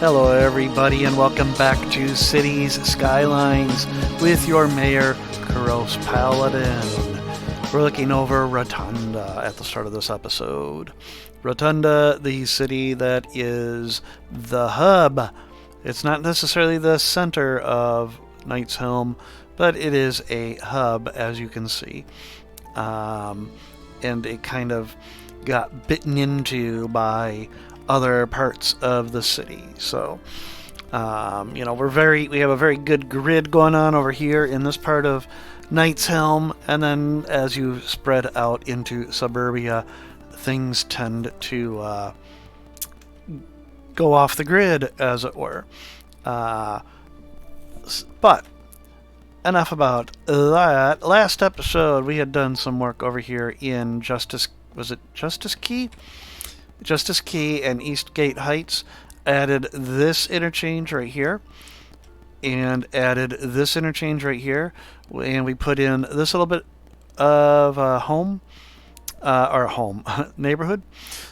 Hello everybody and welcome back to Cities Skylines with your mayor, Kuros Paladin. We're looking over Rotonda at the start of this episode. Rotonda, the city that is the hub. It's not necessarily the center of Knight's Helm, but it is a hub, as you can see. And it kind of got bitten into by other parts of the city. So, we have a very good grid going on over here in this part of Knight's Helm, and then as you spread out into suburbia, things tend to go off the grid, as it were. But enough about that. Last episode, we had done some work over here in Justice Key? Justice Key and Eastgate Heights. Added this interchange right here, and added this interchange right here, and we put in this little bit of neighborhood.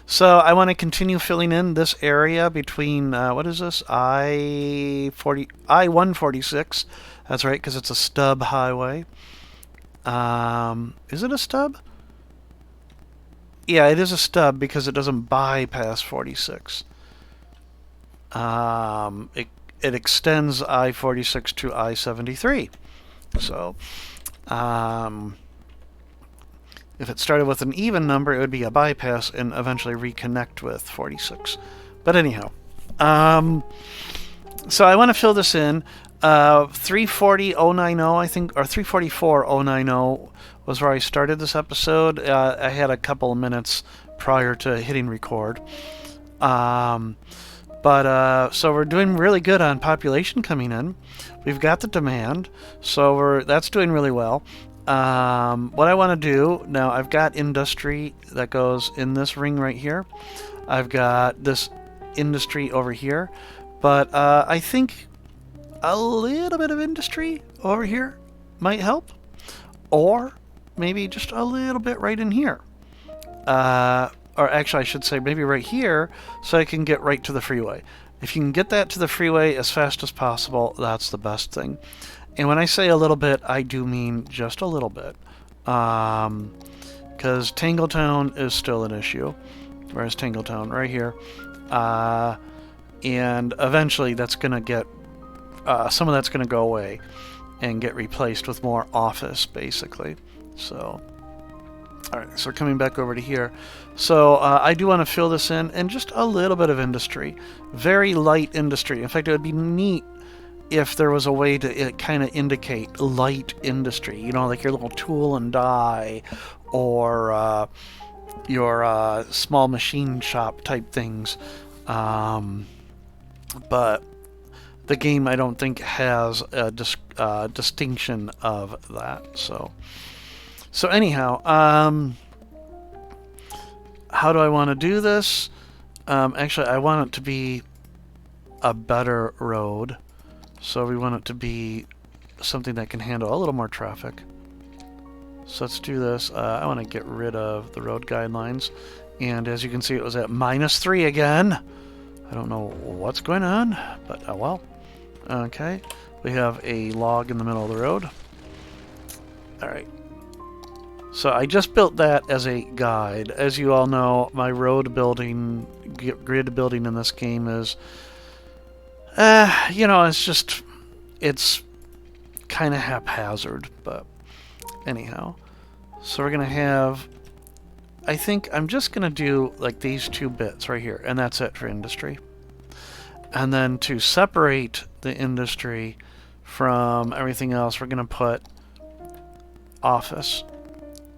So I want to continue filling in this area between what is this, I-146. That's right, because it's a stub highway. Is it a stub? Yeah, it is a stub because it doesn't bypass 46. It extends I-46 to I-73. So, if it started with an even number, it would be a bypass and eventually reconnect with 46. But anyhow, so I want to fill this in. 340.090, I think, or 344.090 was where I started this episode. I had a couple of minutes prior to hitting record. So we're doing really good on population coming in. We've got the demand, so that's doing really well. What I want to do now, I've got industry that goes in this ring right here. I've got this industry over here, but I think a little bit of industry over here might help, or maybe just a little bit right in here. Or actually, I should say maybe right here, so I can get right to the freeway. If you can get that to the freeway as fast as possible, that's the best thing. And when I say a little bit, I do mean just a little bit. Because Tangletown is still an issue. Where's Tangletown? Right here. And eventually that's going to get... some of that's going to go away and get replaced with more office, basically. So... Alright, so we're coming back over to here. So I do want to fill this in, and just a little bit of industry. Very light industry. In fact, it would be neat if there was a way to kind of indicate light industry. You know, like your little tool and die, or your small machine shop type things. But the game, I don't think, has a distinction of that. So anyhow, how do I want to do this? Actually, I want it to be a better road. So we want it to be something that can handle a little more traffic. So let's do this. I want to get rid of the road guidelines. And as you can see, it was at -3 again. I don't know what's going on, but oh well. Okay, we have a log in the middle of the road. Alright. So I just built that as a guide. As you all know, my road building, grid building in this game is, it's kind of haphazard, but anyhow. So we're going to have, I think I'm just going to do like these 2 bits right here, and that's it for industry. And then to separate the industry from everything else, we're going to put office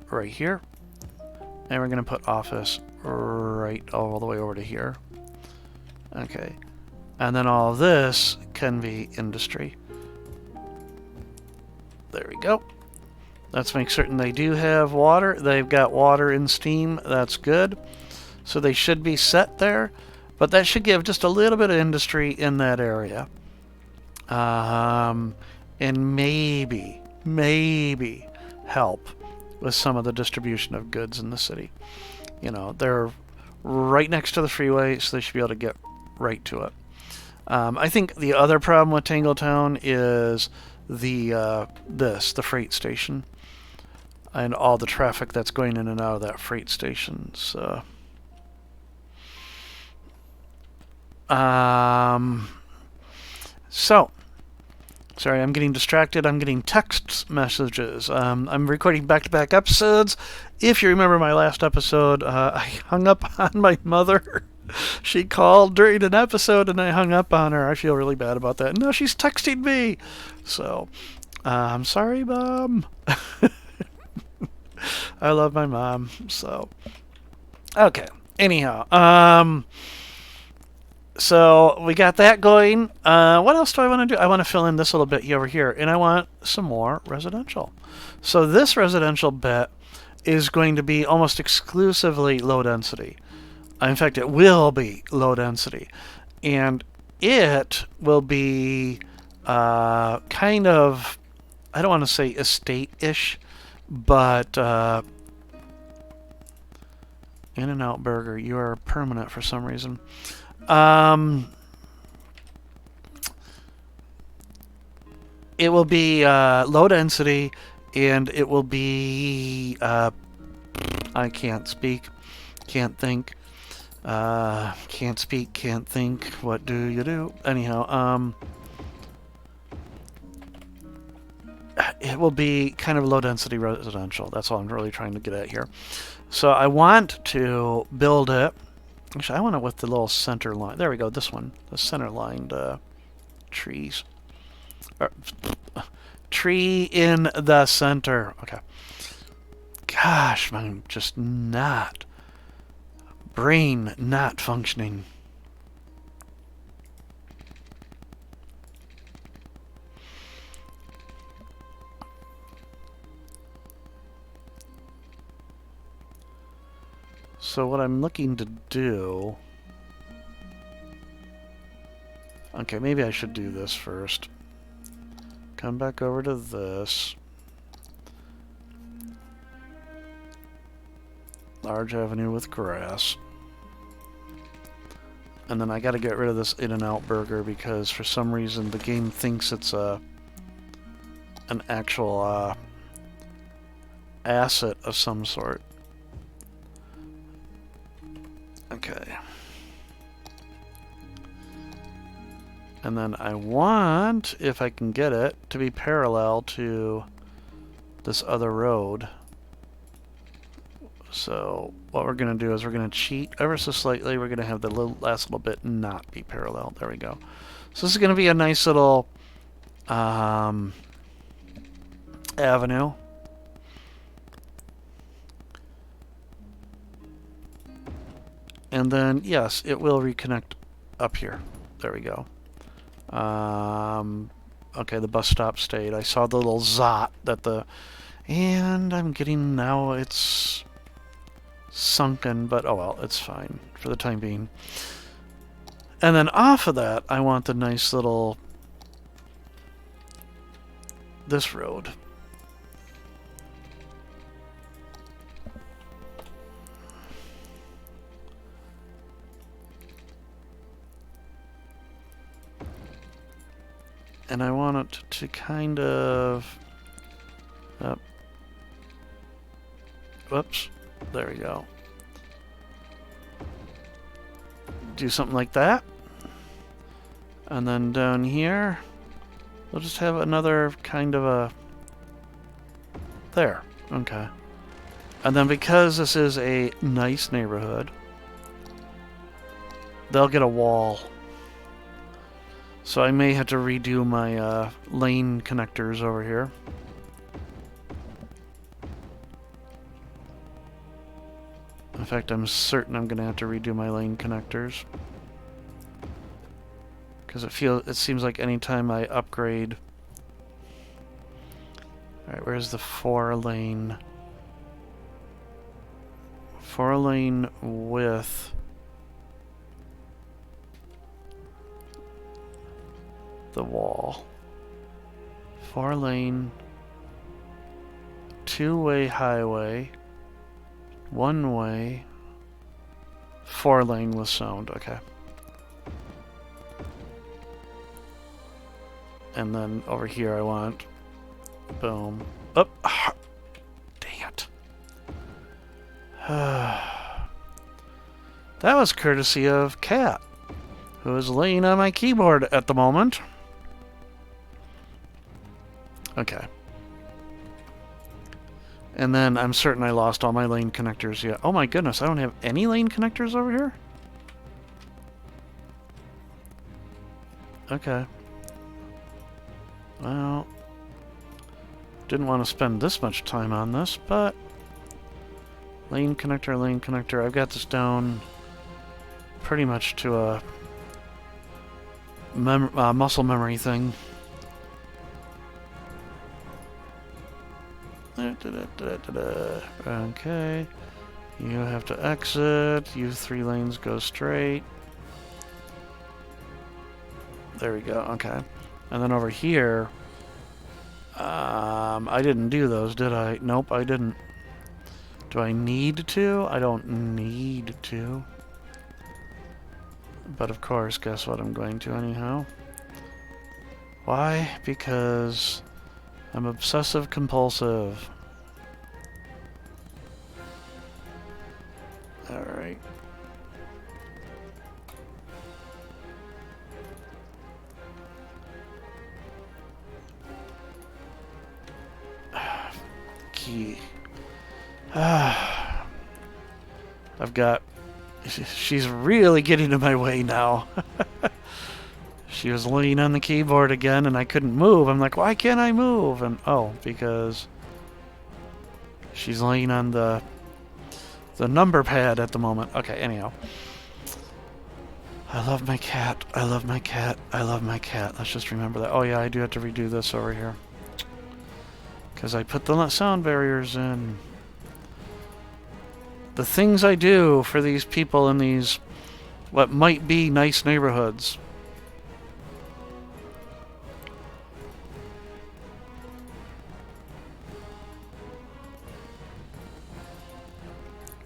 right here, and we're going to put office right all the way over to here. Okay, and then all of this can be industry. There we go. Let's make certain they do have water. They've got water and steam. That's good. So they should be set there, but that should give just a little bit of industry in that area. And maybe help with some of the distribution of goods in the city. You know, they're right next to the freeway, so they should be able to get right to it. I think the other problem with Tangletown is the freight station and all the traffic that's going in and out of that freight station. So, so sorry, I'm getting distracted. I'm getting text messages. I'm recording back-to-back episodes. If you remember my last episode, I hung up on my mother. She called during an episode and I hung up on her. I feel really bad about that. Now she's texting me. So, I'm sorry, Mom. I love my mom. So, okay. Anyhow, so we got that going. What else do I want to do? I want to fill in this little bit over here, and I want some more residential. So this residential bit is going to be almost exclusively low density. In fact, it will be low density. And it will be kind of, I don't want to say estate-ish, but In-N-Out Burger, you are permanent for some reason. It will be low density, and it will be, I can't speak, can't think. Can't speak, can't think. What do you do? Anyhow, it will be kind of low density residential. That's all I'm really trying to get at here. So I want to build it. Actually, I want it with the little center line. There we go. This one, the center lined trees. Tree in the center. Okay. Gosh, I'm just not. Brain not functioning. So what I'm looking to do... Okay, maybe I should do this first. Come back over to this. Large avenue with grass. And then I gotta get rid of this In-N-Out Burger because for some reason the game thinks it's an actual asset of some sort. Okay. And then I want, if I can get it, to be parallel to this other road. So what we're going to do is we're going to cheat ever so slightly. We're going to have the last little bit not be parallel. There we go. So this is going to be a nice little avenue. And then, yes, it will reconnect up here. There we go. Okay, the bus stop stayed. I saw the little zot that the... And I'm getting... Now it's sunken, but oh well, it's fine for the time being. And then off of that, I want the nice little... This road. And I want it to kind of... Whoops. There we go. Do something like that. And then down here, we'll just have another kind of a... There. Okay. And then because this is a nice neighborhood, they'll get a wall. So I may have to redo my lane connectors over here. In fact, I'm certain I'm going to have to redo my lane connectors. Because it seems like anytime I upgrade... Alright, where's the 4-lane? 4-lane with... the wall. 4-lane, 2-way highway, 1-way, 4-lane with sound. Okay. And then over here I want... Boom. Up. Oh, dang it. That was courtesy of Cat, who is laying on my keyboard at the moment. Okay. And then I'm certain I lost all my lane connectors yet. Oh my goodness, I don't have any lane connectors over here? Okay. Well, didn't want to spend this much time on this, but... Lane connector, lane connector. I've got this down pretty much to a muscle memory thing. Okay. You have to exit. You 3 lanes go straight. There we go. Okay. And then over here... I didn't do those, did I? Nope, I didn't. Do I need to? I don't need to. But of course, guess what I'm going to anyhow? Why? Because I'm obsessive compulsive. Alright. Key. I've got... She's really getting in my way now. She was laying on the keyboard again and I couldn't move. I'm like, why can't I move? And oh, because she's laying on the number pad at the moment. Okay, anyhow. I love my cat. I love my cat. I love my cat. Let's just remember that. Oh yeah, I do have to redo this over here. Because I put the sound barriers in. The things I do for these people in these, what might be nice neighborhoods.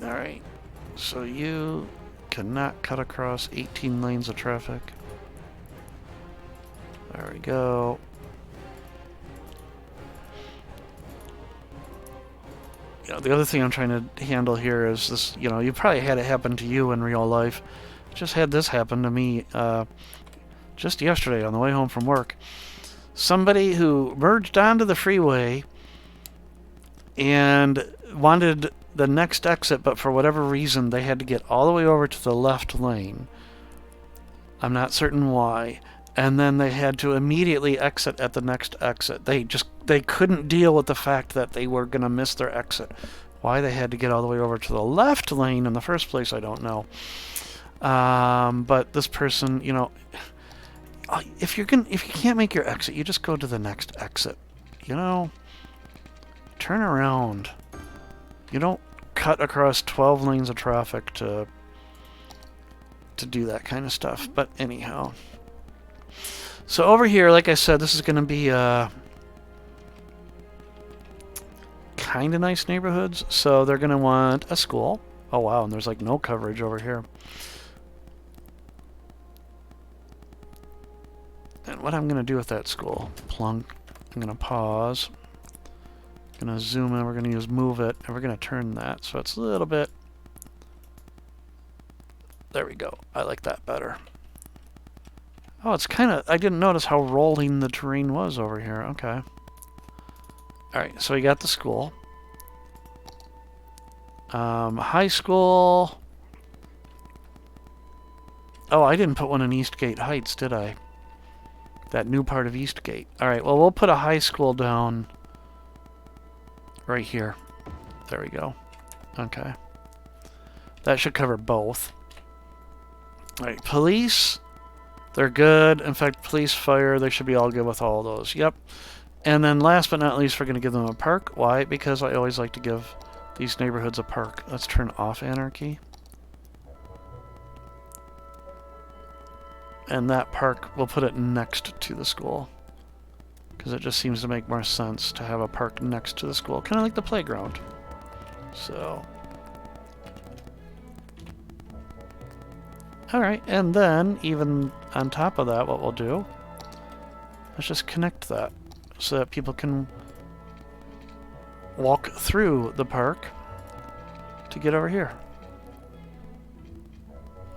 Alright, so you cannot cut across 18 lanes of traffic. There we go. You know, the other thing I'm trying to handle here is this, you know, you probably had it happen to you in real life. Just had this happen to me just yesterday on the way home from work. Somebody who merged onto the freeway and wanted the next exit, but for whatever reason they had to get all the way over to the left lane. I'm not certain why. And then they had to immediately exit at the next exit. They couldn't deal with the fact that they were going to miss their exit. Why they had to get all the way over to the left lane in the first place, I don't know. But this person, you know, if you can't make your exit, you just go to the next exit. You know, turn around. You don't cut across 12 lanes of traffic to do that kind of stuff. But anyhow. So over here, like I said, this is going to be kind of nice neighborhoods. So they're going to want a school. Oh, wow, and there's like no coverage over here. And what I'm going to do with that school, plunk, I'm going to pause. I'm going to zoom in, we're going to use move it, and we're going to turn that so it's a little bit... There we go. I like that better. Oh, it's kind of... I didn't notice how rolling the terrain was over here. Okay. Alright, so we got the school. High school... Oh, I didn't put one in Eastgate Heights, did I? That new part of Eastgate. Alright, well, we'll put a high school down right here. There we go. Okay. That should cover both. Alright, police... They're good. In fact, police, fire, they should be all good with all those. Yep. And then last but not least, we're going to give them a park. Why? Because I always like to give these neighborhoods a park. Let's turn off anarchy. And that park, we'll put it next to the school. Because it just seems to make more sense to have a park next to the school. Kind of like the playground. So... Alright, and then, even on top of that, what we'll do Let's just connect that so that people can walk through the park to get over here.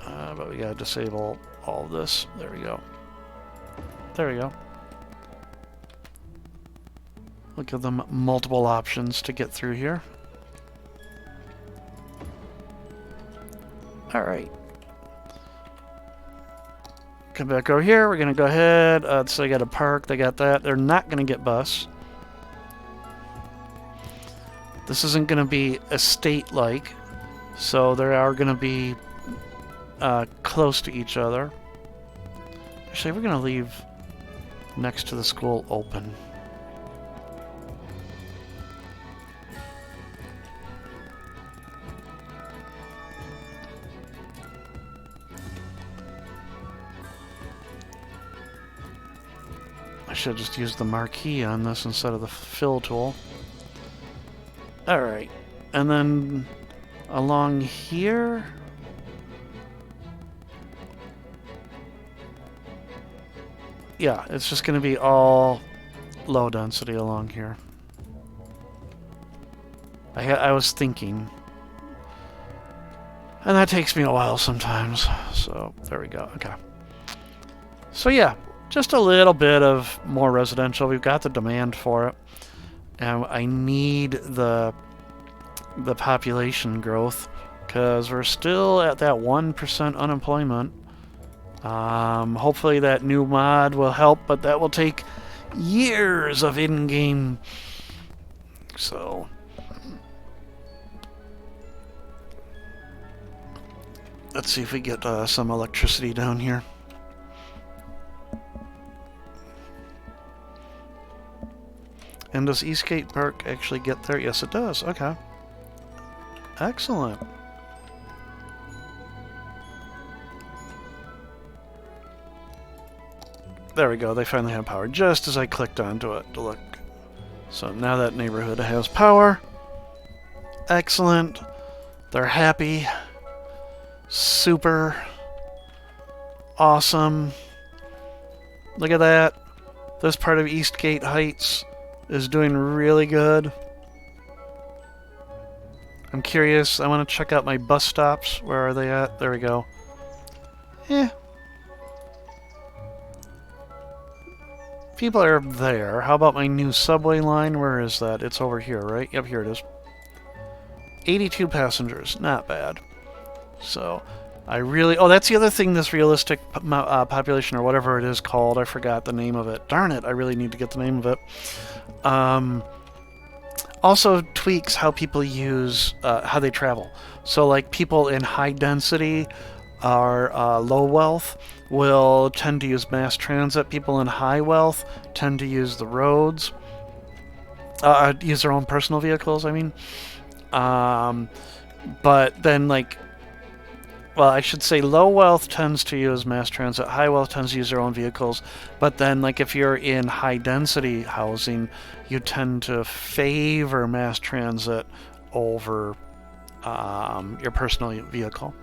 But we gotta disable all of this. There we go. There we go. We'll give them multiple options to get through here. Alright. Come back over here. We're going to go ahead. So they got a park. They got that. They're not going to get bus. This isn't going to be estate-like. So they are going to be close to each other. Actually, we're going to leave next to the school open. I should have just used the marquee on this instead of the fill tool. Alright. And then along here... yeah, it's just going to be all low density along here. I was thinking. And that takes me a while sometimes. So, there we go. Okay. So, yeah. Just a little bit of more residential. We've got the demand for it. And I need the population growth because we're still at that 1% unemployment. Hopefully that new mod will help, but that will take years of in-game. So let's see if we get some electricity down here. And does Eastgate Park actually get there? Yes, it does. Okay. Excellent. There we go. They finally have power just as I clicked onto it to look. So now that neighborhood has power. Excellent. They're happy. Super. Awesome. Look at that. This part of Eastgate Heights is doing really good. I'm curious. I want to check out my bus stops. Where are they at? There we go. Eh. People are there. How about my new subway line? Where is that? It's over here, right? Yep, here it is. 82 passengers. Not bad. So, I really... oh, that's the other thing, this realistic population, or whatever it is called. I forgot the name of it. Darn it, I really need to get the name of it. Also tweaks how people use, how they travel. So, like, people in high density or low wealth will tend to use mass transit. People in high wealth tend to use the roads. Use their own personal vehicles, I mean. But then, like... well, I should say low wealth tends to use mass transit. High wealth tends to use their own vehicles. But then, like, if you're in high-density housing, you tend to favor mass transit over your personal vehicle.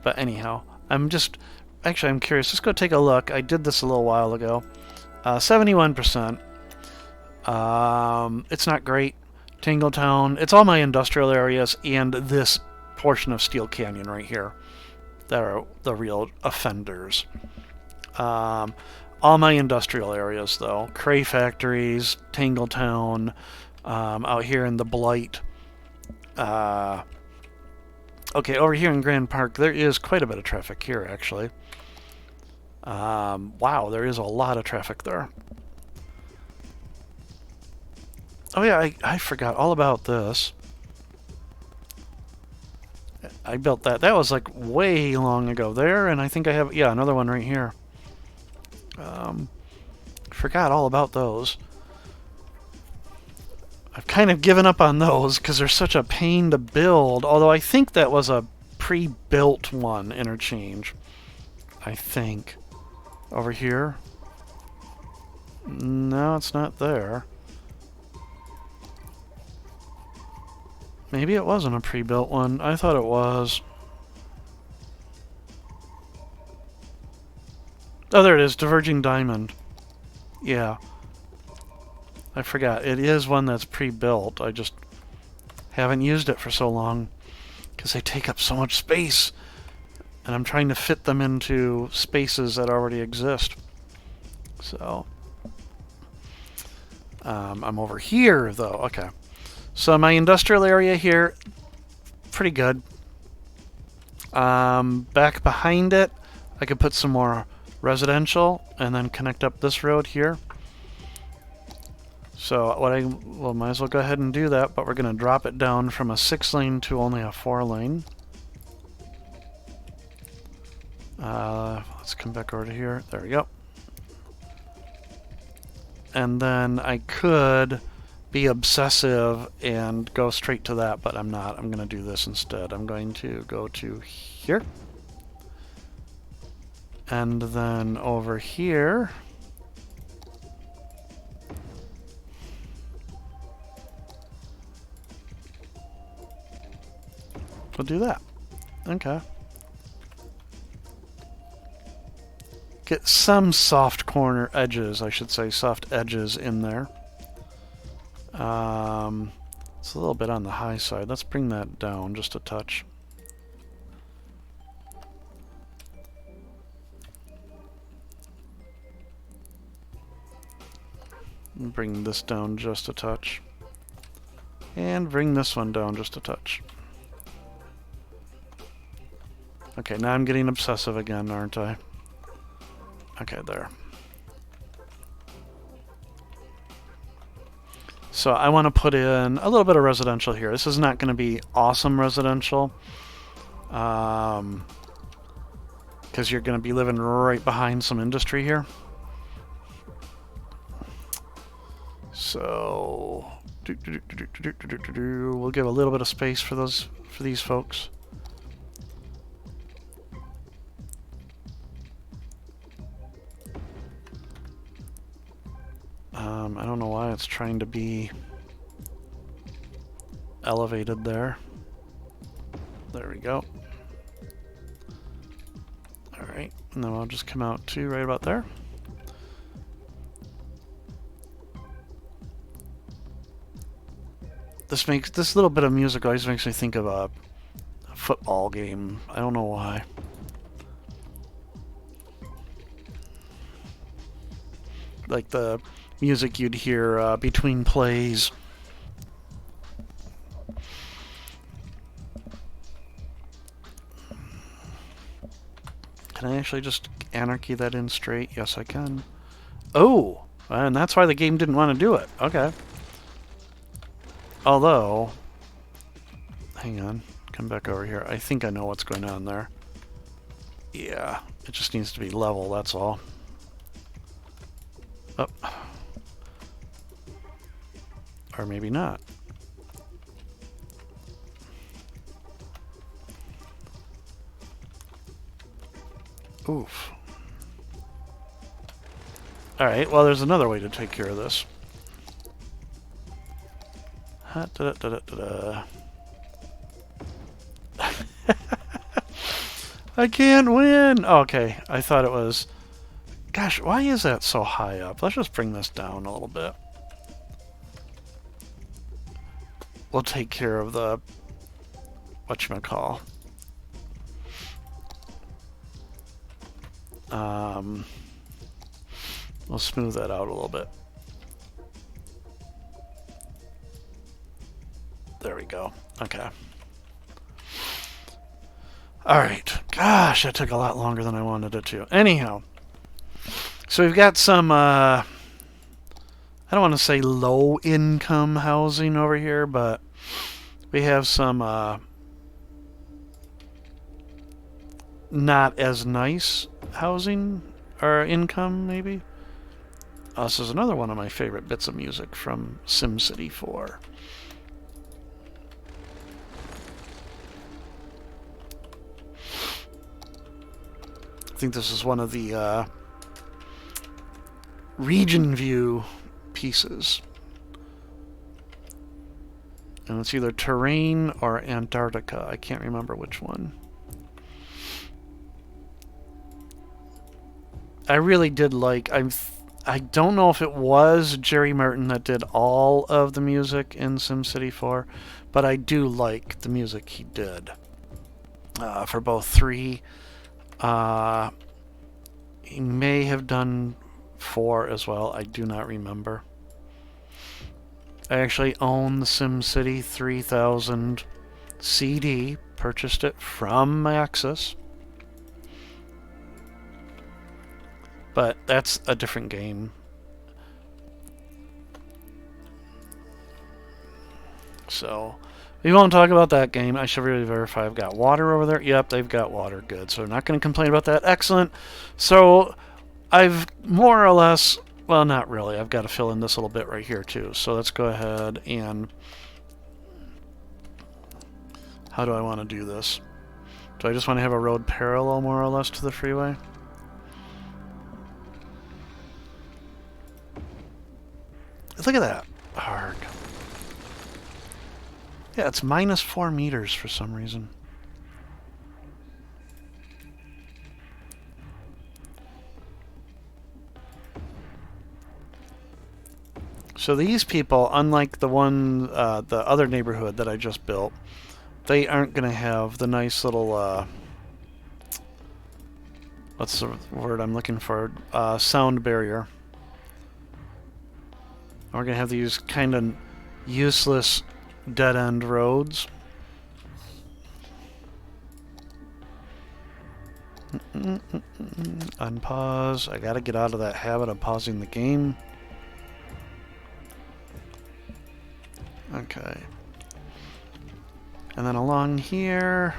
But anyhow, I'm curious. Let's go take a look. I did this a little while ago. 71%. It's not great. Tingletown. It's all my industrial areas and this portion of Steel Canyon right here that are the real offenders. All my industrial areas, though. Cray factories, Tingletown, out here in the Blight. Okay, over here in Grand Park, there is quite a bit of traffic here, actually. Wow, there is a lot of traffic there. Oh yeah, I forgot all about this. I built that. That was like way long ago there, and I think I have, yeah, another one right here. Forgot all about those. I've kind of given up on those because they're such a pain to build, although I think that was a pre-built one, interchange. I think. Over here. No, it's not there. Maybe it wasn't a pre-built one. I thought it was. Oh, there it is. Diverging Diamond. Yeah. I forgot. It is one that's pre-built. I just haven't used it for so long because they take up so much space. And I'm trying to fit them into spaces that already exist. So, I'm over here, though. Okay. So my industrial area here, pretty good. Back behind it, I could put some more residential and then connect up this road here. So well, might as well go ahead and do that, but we're going to drop it down from a 6-lane to only a 4-lane. Let's come back over to here. There we go. And then I could be obsessive and go straight to that, but I'm not. I'm going to do this instead. I'm going to go to here. And then over here, we'll do that. Okay. Get some soft corner edges, I should say, soft edges in there. It's a little bit on the high side. Let's bring that down just a touch. Bring this down just a touch. And bring this one down just a touch. Okay, now I'm getting obsessive again, aren't I? Okay, there. So I want to put in a little bit of residential here. This is not going to be awesome residential. Because you're going to be living right behind some industry here. So we'll give a little bit of space for these folks. I don't know why it's trying to be elevated there. There we go. Alright, and then I'll just come out to right about there. This little bit of music always makes me think of a football game. I don't know why. Like the music you'd hear between plays. Can I actually just anarchy that in straight? Yes, I can. Oh! And that's why the game didn't want to do it. Okay. Although... Hang on. Come back over here. I think I know what's going on there. Yeah. It just needs to be level, that's all. Oh. Or maybe not. Oof. Alright, well there's another way to take care of this. I can't win! Okay, I thought it was... Gosh, why is that so high up? Let's just bring this down a little bit. We'll take care of the... whatchamacall. We'll smooth that out a little bit. There we go. Okay. Alright. Gosh, that took a lot longer than I wanted it to. Anyhow. So we've got some, I don't want to say low-income housing over here, but we have some, not as nice housing, or income, maybe. This is another one of my favorite bits of music from SimCity 4. I think this is one of the region view pieces. And it's either terrain or Antarctica. I can't remember which one. I really did like... I don't know if it was Jerry Martin that did all of the music in SimCity 4, but I do like the music he did for both 3. He may have done 4 as well. I do not remember. I actually own the SimCity 3000 CD. Purchased it from Maxis. But that's a different game. So, we won't talk about that game. I should really verify I've got water over there. Yep, they've got water. Good. So, we're not going to complain about that. Excellent. So, I've more or less... Well, not really. I've got to fill in this little bit right here, too. So, let's go ahead and... How do I want to do this? Do I just want to have a road parallel, more or less, to the freeway? Look at that. Hard. Yeah, it's minus 4 meters for some reason. So these people, unlike the one, the other neighborhood that I just built, they aren't going to have the nice little, what's the word I'm looking for? Sound barrier. We're going to have these kind of useless dead-end roads. Unpause. I got to get out of that habit of pausing the game. Okay. And then along here,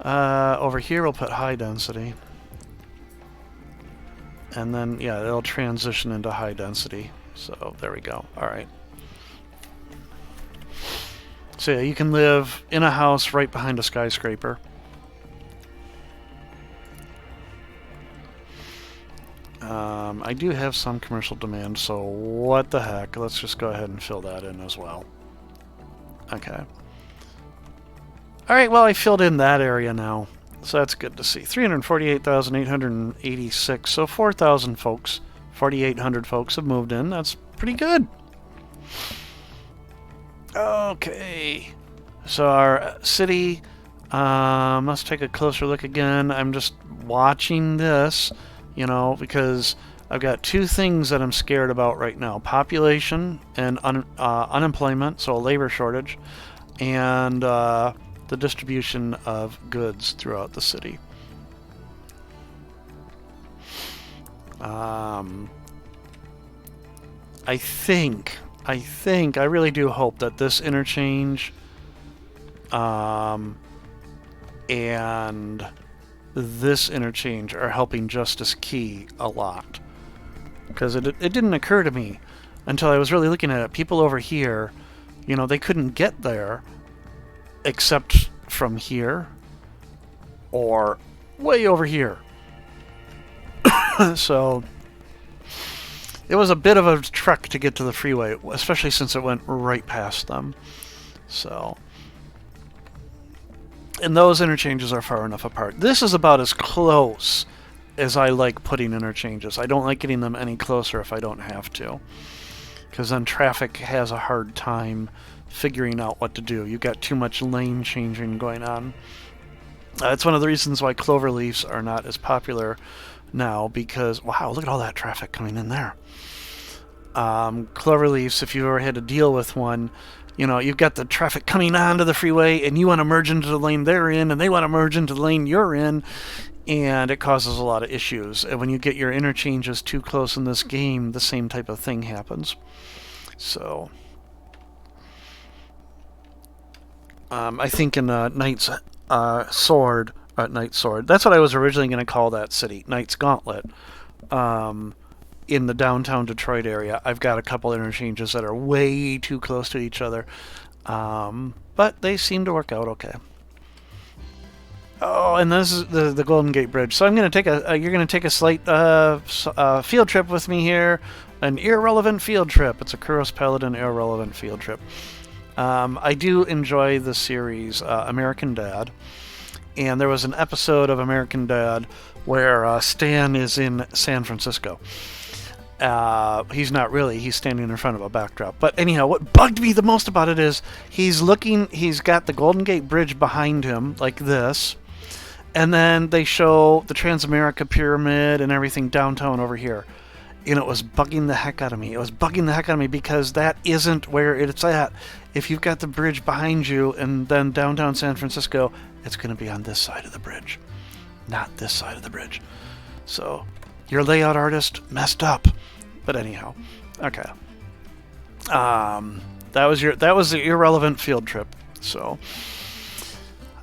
over here we'll put high density. And then, yeah, it'll transition into high density. So, there we go. Alright. So, yeah, you can live in a house right behind a skyscraper. I do have some commercial demand, so what the heck. Let's just go ahead and fill that in as well. Okay. Alright, well, I filled in that area now. So that's good to see. 348,886. So 4,000 folks, 4,800 folks have moved in. That's pretty good. Okay. So our city, let's take a closer look again. I'm just watching this, you know, because I've got two things that I'm scared about right now. Population and unemployment, so a labor shortage, and the distribution of goods throughout the city. I really do hope that this interchange and this interchange are helping Justice Key a lot. Because it didn't occur to me until I was really looking at it. People over here, you know, they couldn't get there except from here or way over here. So it was a bit of a trek to get to the freeway, especially since it went right past them. So, and those interchanges are far enough apart. This is about as close as I like putting interchanges. I don't like getting them any closer if I don't have to, because then traffic has a hard time figuring out what to do. You've got too much lane changing going on. It's one of the reasons why cloverleafs are not as popular now, because, wow, look at all that traffic coming in there. Cloverleafs, if you've ever had to deal with one, you know, you've got the traffic coming onto the freeway, and you want to merge into the lane they're in, and they want to merge into the lane you're in, and it causes a lot of issues. And when you get your interchanges too close in this game, the same type of thing happens. So, I think in Knight's Sword, that's what I was originally going to call that city, Knight's Gauntlet. In the downtown Detroit area, I've got a couple interchanges that are way too close to each other, but they seem to work out okay. Oh, and this is the Golden Gate Bridge. So I'm going to take you're going to take a slight field trip with me here, an irrelevant field trip. It's a Kuros Paladin irrelevant field trip. I do enjoy the series American Dad, and there was an episode of American Dad where Stan is in San Francisco. He's not really. He's standing in front of a backdrop. But anyhow, what bugged me the most about it is he's got the Golden Gate Bridge behind him, like this. And then they show the Transamerica Pyramid and everything downtown over here. And it was bugging the heck out of me. It was bugging the heck out of me because that isn't where it's at. If you've got the bridge behind you and then downtown San Francisco, it's going to be on this side of the bridge, not this side of the bridge. So your layout artist messed up. But anyhow, okay. That was the irrelevant field trip. So,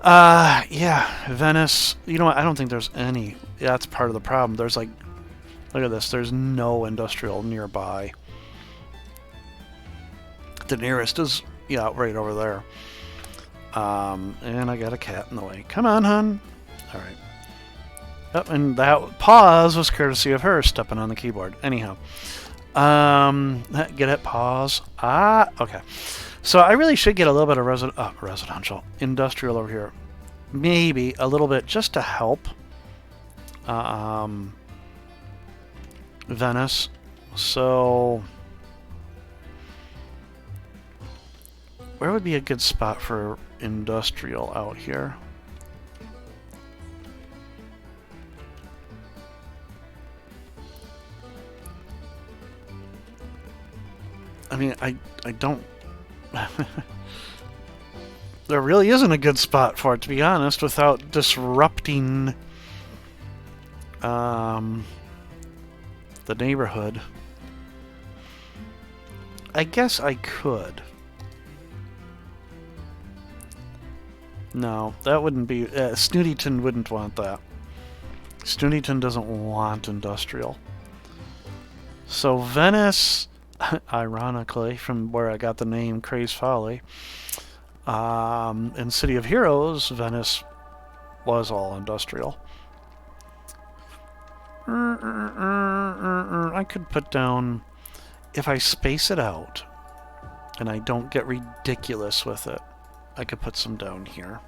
yeah, Venice. You know what? I don't think there's any. Yeah, that's part of the problem. There's like, look at this. There's no industrial nearby. The nearest is right over there. And I got a cat in the way. Come on, hon. All right. Oh, and that pause was courtesy of her stepping on the keyboard. Anyhow, get it? Pause. Okay. So I really should get a little bit of residential, industrial over here. Maybe a little bit just to help Venice. So where would be a good spot for industrial out here? I mean, I don't... There really isn't a good spot for it, to be honest, without disrupting the neighborhood. I guess I could. No, that wouldn't be... Snootyton wouldn't want that. Snootyton doesn't want industrial. So Venice... ironically, from where I got the name Craze Folly, in City of Heroes, Venice was all industrial. I could put down, if I space it out and I don't get ridiculous with it, I could put some down here.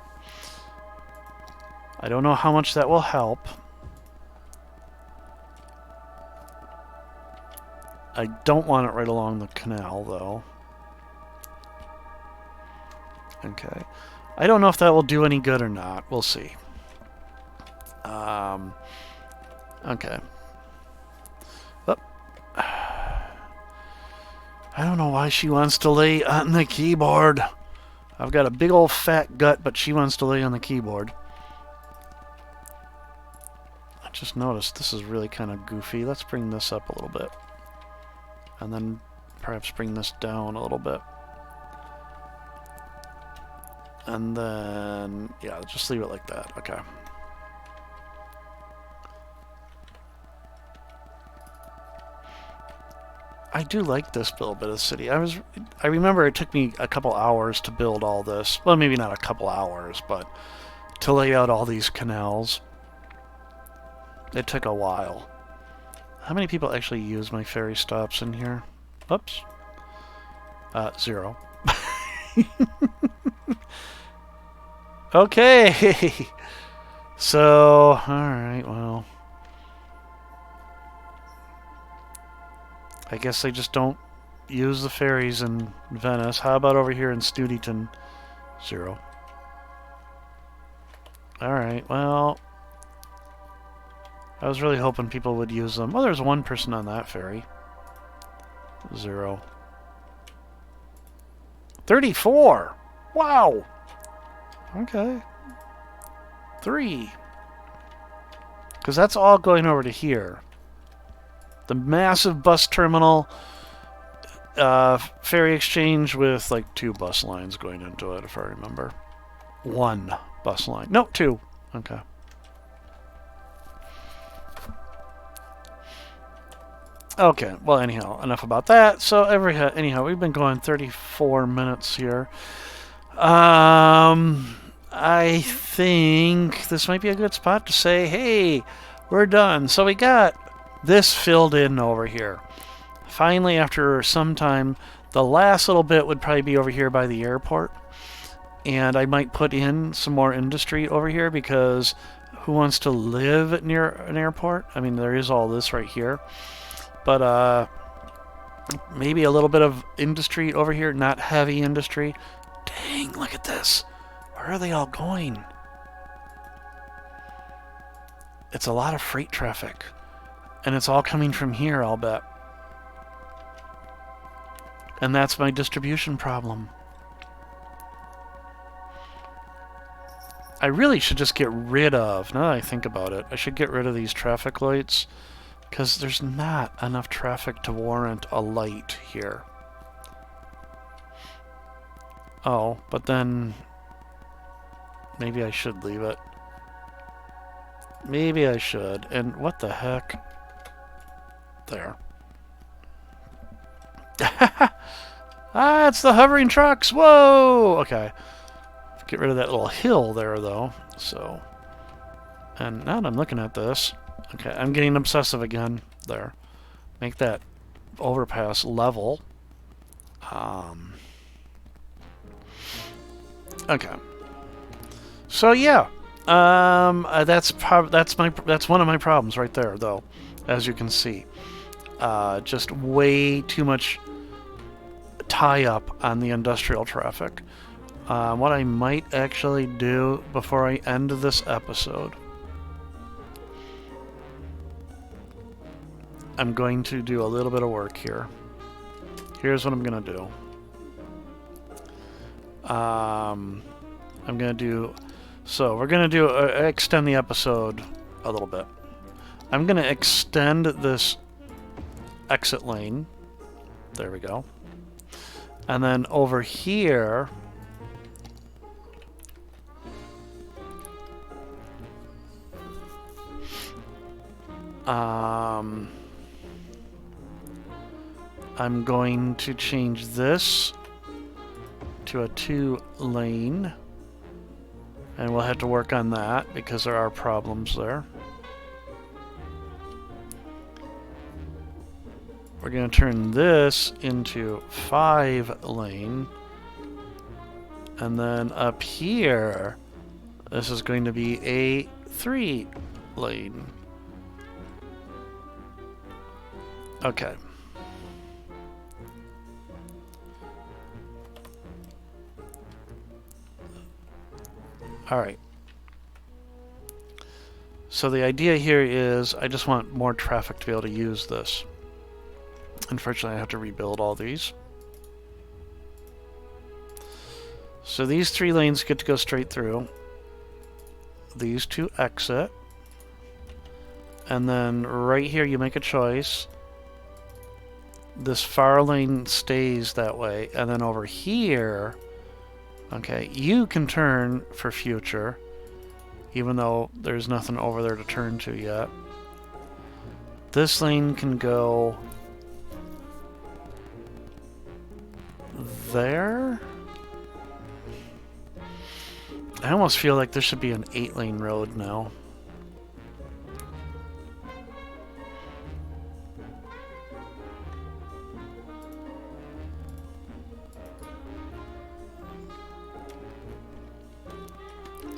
I don't know how much that will help. I don't want it right along the canal, though. Okay. I don't know if that will do any good or not. We'll see. Okay. Oh. I don't know why she wants to lay on the keyboard. I've got a big old fat gut, but she wants to lay on the keyboard. I just noticed this is really kind of goofy. Let's bring this up a little bit. And then perhaps bring this down a little bit. And then, yeah, just leave it like that. Okay. I do like this little bit of the city. I remember it took me a couple hours to build all this. Well, maybe not a couple hours, but to lay out all these canals. It took a while. How many people actually use my ferry stops in here? Oops. 0. Okay. So, alright, well. I guess they just don't use the ferries in Venice. How about over here in Snootyton? 0. Alright, well... I was really hoping people would use them. Well, there's one person on that ferry. 0. 34! Wow! Okay. 3. Because that's all going over to here. The massive bus terminal, ferry exchange with like 2 bus lines going into it, if I remember. 1 bus line. No, 2. Okay. Okay, well, anyhow, enough about that. So, anyhow, we've been going 34 minutes here. I think this might be a good spot to say, hey, we're done. So we got this filled in over here. Finally, after some time, the last little bit would probably be over here by the airport. And I might put in some more industry over here because who wants to live near an airport? I mean, there is all this right here. But maybe a little bit of industry over here, not heavy industry. Dang, look at this. Where are they all going? It's a lot of freight traffic. And it's all coming from here, I'll bet. And that's my distribution problem. I really should just get rid of, now that I think about it, I should get rid of these traffic lights, because there's not enough traffic to warrant a light here. Oh, but then maybe I should leave it. Maybe I should. And what the heck? There. Ah, it's the hovering trucks! Whoa! Okay. Get rid of that little hill there, though. So. And now that I'm looking at this. Okay, I'm getting obsessive again. There. Make that overpass level. Okay. So yeah. That's one of my problems right there, though, as you can see. Just way too much tie-up on the industrial traffic. What I might actually do before I end this episode, I'm going to do a little bit of work here. Here's what I'm going to do. I'm going to do... So, we're going to do extend the episode a little bit. I'm going to extend this exit lane. There we go. And then over here... I'm going to change this to a 2-lane. And we'll have to work on that because there are problems there. We're going to turn this into 5-lane. And then up here, this is going to be a 3-lane. Okay. Alright. So the idea here is I just want more traffic to be able to use this. Unfortunately, I have to rebuild all these. So these 3 lanes get to go straight through. These 2 exit. And then right here you make a choice. This far lane stays that way. And then over here... Okay, you can turn for future, even though there's nothing over there to turn to yet. This lane can go there. I almost feel like there should be an 8-lane road now.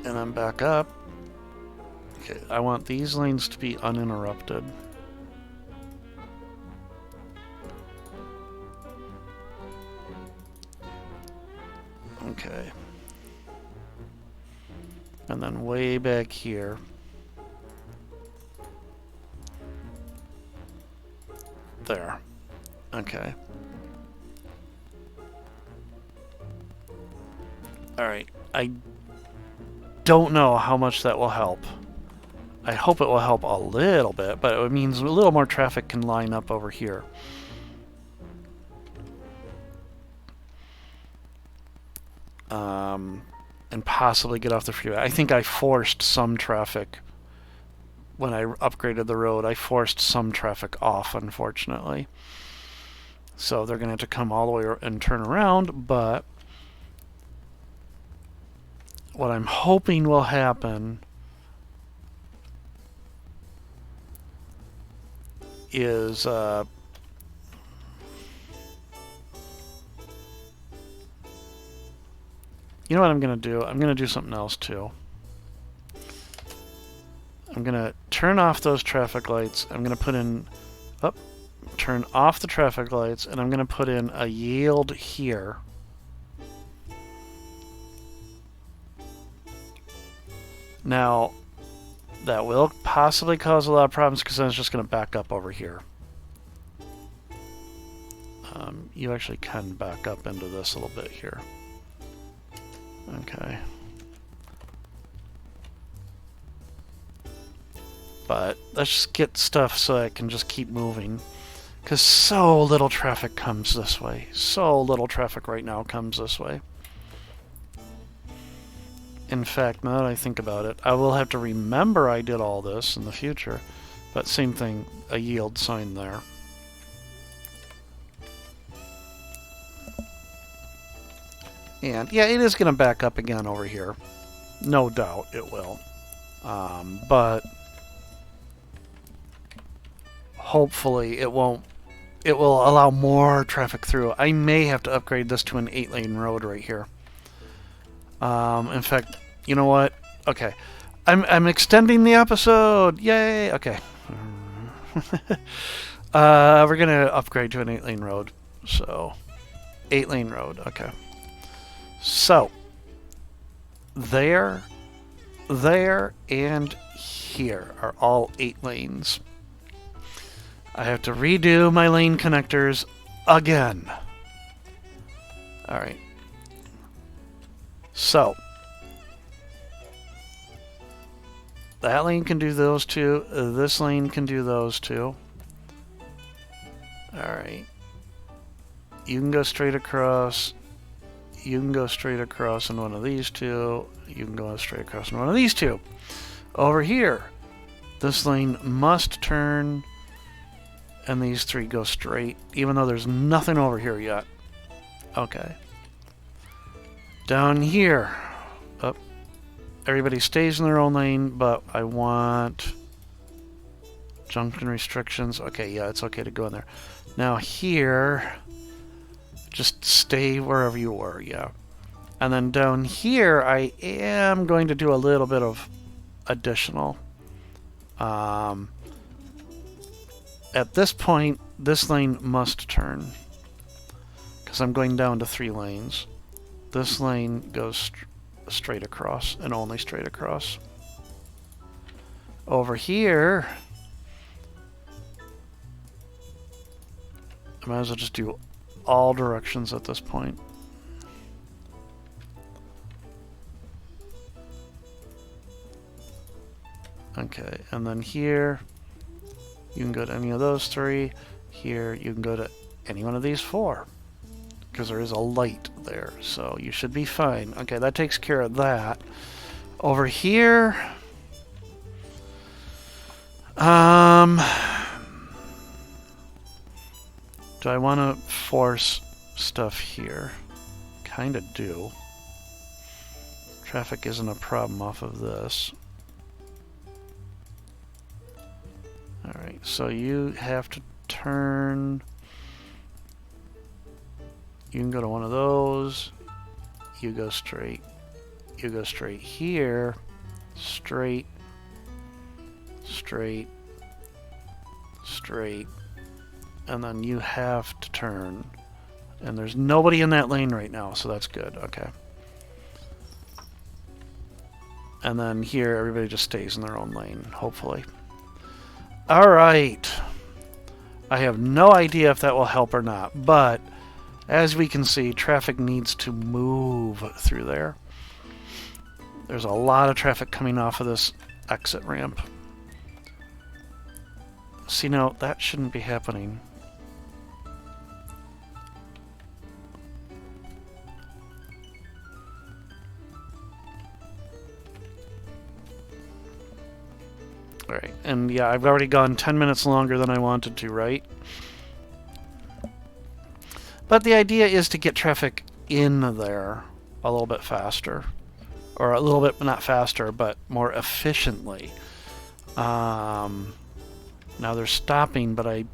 And I'm back up. Okay, I want these lanes to be uninterrupted. Okay. And then way back here. There. Okay. Alright, I don't know how much that will help. I hope it will help a little bit, but it means a little more traffic can line up over here. And possibly get off the freeway. I think I forced some traffic when I upgraded the road. I forced some traffic off, unfortunately. So they're going to have to come all the way and turn around, but what I'm hoping will happen is you know what I'm going to do? I'm going to do something else too. I'm going to turn off those traffic lights. I'm going to put in... Oh, turn off the traffic lights, and I'm going to put in a yield here. Now, that will possibly cause a lot of problems because then it's just going to back up over here. You actually can back up into this a little bit here. Okay. But let's just get stuff so I can just keep moving. Because so little traffic comes this way. So little traffic right now comes this way. In fact, now that I think about it, I will have to remember I did all this in the future. But same thing, a yield sign there. And yeah, it is going to back up again over here. No doubt it will. But hopefully it won't. It will allow more traffic through. I may have to upgrade this to an 8-lane road right here. In fact, you know what? Okay. I'm extending the episode. Yay! Okay. We're going to upgrade to an 8-lane road. So, 8-lane road. Okay. So, there, and here are all 8 lanes. I have to redo my lane connectors again. Alright. So, that lane can do those two. This lane can do those two. Alright. You can go straight across. You can go straight across in one of these two. You can go straight across in one of these two. Over here, this lane must turn, and these 3 go straight, even though there's nothing over here yet. Okay. Down here, everybody stays in their own lane, but I want junction restrictions. Okay, yeah, it's okay to go in there. Now here, just stay wherever you were, yeah. And then down here, I am going to do a little bit of additional. At this point, this lane must turn, because I'm going down to 3 lanes. This lane goes straight across, and only straight across. Over here, I might as well just do all directions at this point. Okay, and then here, you can go to any of those 3. Here, you can go to any one of these 4. Because there is a light there, so you should be fine. Okay, that takes care of that. Over here, do I want to force stuff here? Kinda do. Traffic isn't a problem off of this. Alright, so you have to turn. You can go to one of those. You go straight. You go straight here. Straight. Straight. Straight. And then you have to turn. And there's nobody in that lane right now, so that's good. Okay. And then here, everybody just stays in their own lane, hopefully. Alright. I have no idea if that will help or not, but as we can see, traffic needs to move through there. There's a lot of traffic coming off of this exit ramp. See, now, that shouldn't be happening. Alright, and yeah, I've already gone 10 minutes longer than I wanted to, right? But the idea is to get traffic in there a little bit faster. Or a little bit, not faster, but more efficiently. Now they're stopping, but I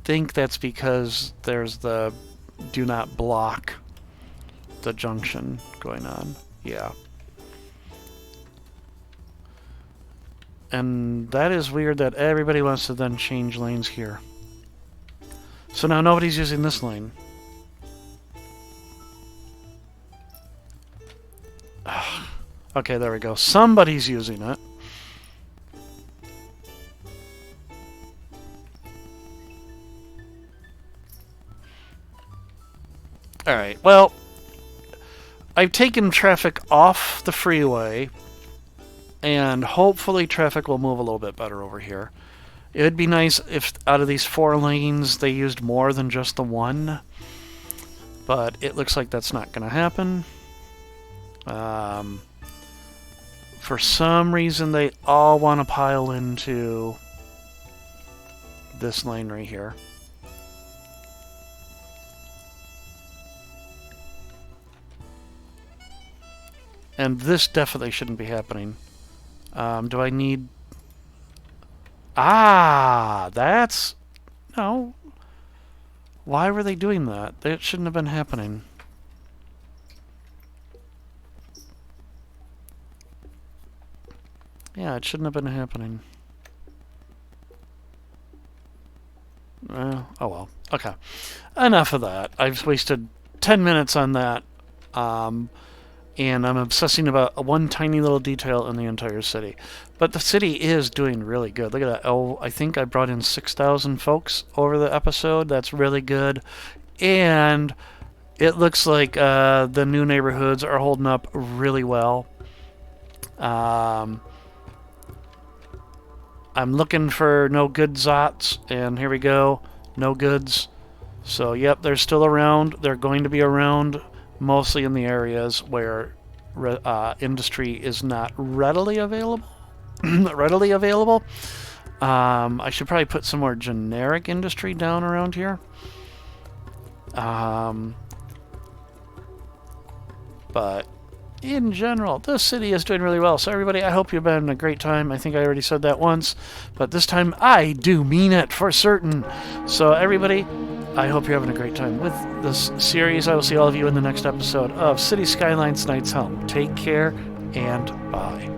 think that's because there's the do not block the junction going on. Yeah. And that is weird that everybody wants to then change lanes here. So now nobody's using this lane. Okay, there we go. Somebody's using it. Alright, well, I've taken traffic off the freeway, and hopefully traffic will move a little bit better over here. It would be nice if out of these 4 lanes they used more than just the one, but it looks like that's not going to happen. For some reason they all want to pile into this lane right here. And this definitely shouldn't be happening. Do I need... Ah, that's... No. Why were they doing that? That shouldn't have been happening. Yeah, it shouldn't have been happening. Oh well. Okay. Enough of that. I've wasted 10 minutes on that. And I'm obsessing about one tiny little detail in the entire city. But the city is doing really good. Look at that. Oh, I think I brought in 6,000 folks over the episode. That's really good. And it looks like the new neighborhoods are holding up really well. I'm looking for no good zots, and here we go. No goods. So, yep, they're still around. They're going to be around mostly in the areas where industry is not readily available. I should probably put some more generic industry down around here. But in general, this city is doing really well. So everybody, I hope you've been having a great time. I think I already said that once, but this time I do mean it for certain. So everybody, I hope you're having a great time with this series. I will see all of you in the next episode of City Skylines Knight's Helm. Take care and bye.